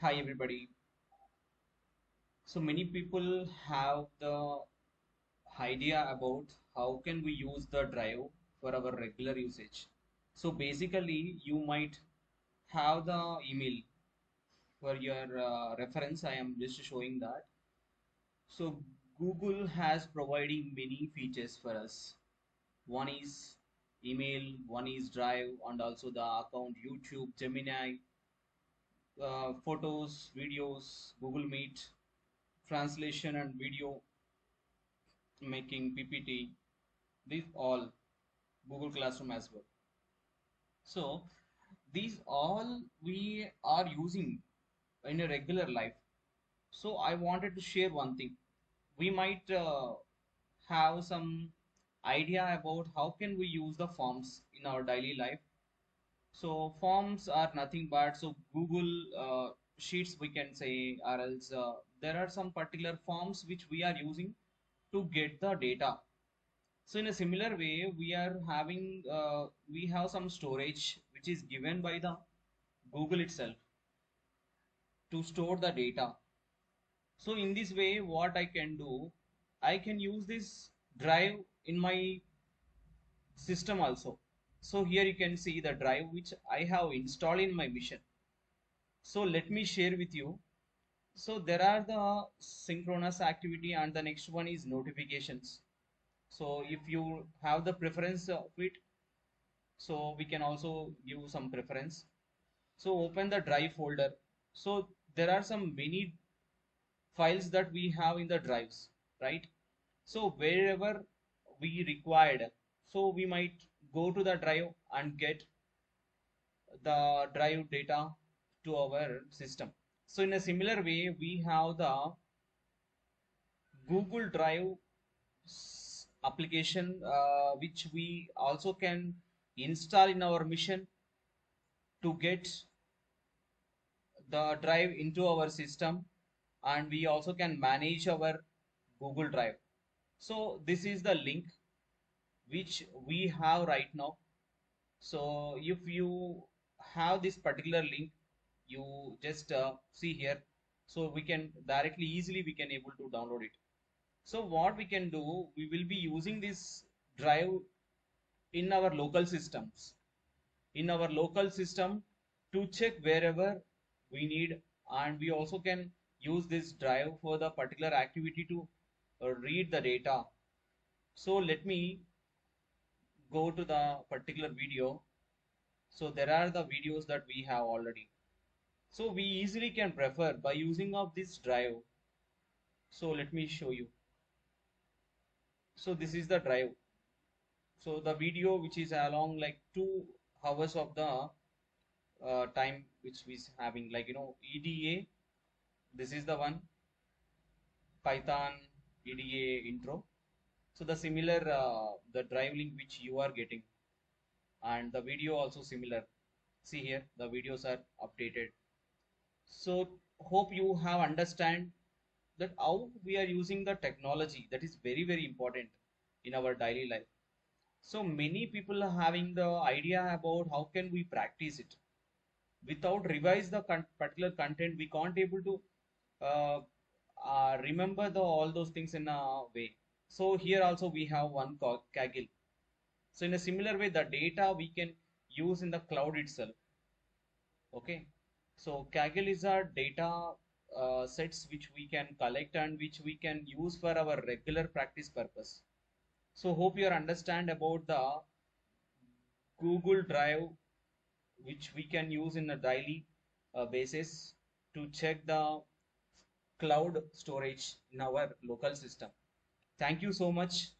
Hi everybody. So many people have the idea about how can we use the drive for our regular usage. So basically you might have the email for your reference. I am just showing that. So Google has providing many features for us. One is email, one is drive, and also the account YouTube, Gemini, photos, videos, Google Meet, translation and video making PPT, these all Google Classroom as well. So these all we are using in a regular life. So I wanted to share one thing. We might have some idea about how can we use the forms in our daily life. So forms are nothing but so Google Sheets we can say, or else there are some particular forms which we are using to get the data. So in a similar way, we have some storage which is given by the Google itself to store the data. So in this way, what I can do, I can use this drive in my system also. So here you can see the drive which I have installed in my mission. So let me share with you. So there are the synchronous activity and the next one is notifications. So if you have the preference of it, so we can also give some preference. So open the drive folder. So there are some many files that we have in the drives, right? So wherever we required, so we might go to the drive and get the drive data to our system. So in a similar way, we have the Google Drive application, which we also can install in our mission to get the drive into our system, and we also can manage our Google Drive. So this is the link which we have right now. So if you have this particular link, you just see here. So we can directly easily we can able to download it. So what we can do, we will be using this drive in our local systems. In our local system to check wherever we need, and we also can use this drive for the particular activity to read the data. So let me go to the particular video. So there are the videos that we have already, so we easily can prefer by using of this drive. So let me show you. So this is the drive. So the video which is along like 2 hours of the time which we is having, like EDA. This is the one, Python EDA intro. So the similar the drive link which you are getting, and the video also similar. See here, the videos are updated. So hope you have understand that how we are using the technology, that is very very important in our daily life. So many people are having the idea about how can we practice it without revise the particular content. We can't able to uh, remember the all those things in a way. So here also we have one called Kaggle. So in a similar way, the data we can use in the cloud itself. Okay. So Kaggle is our data sets which we can collect and which we can use for our regular practice purpose. So hope you understand about the Google Drive which we can use in a daily basis to check the cloud storage in our local system. Thank you so much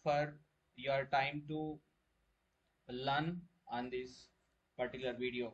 for your time to learn on this particular video.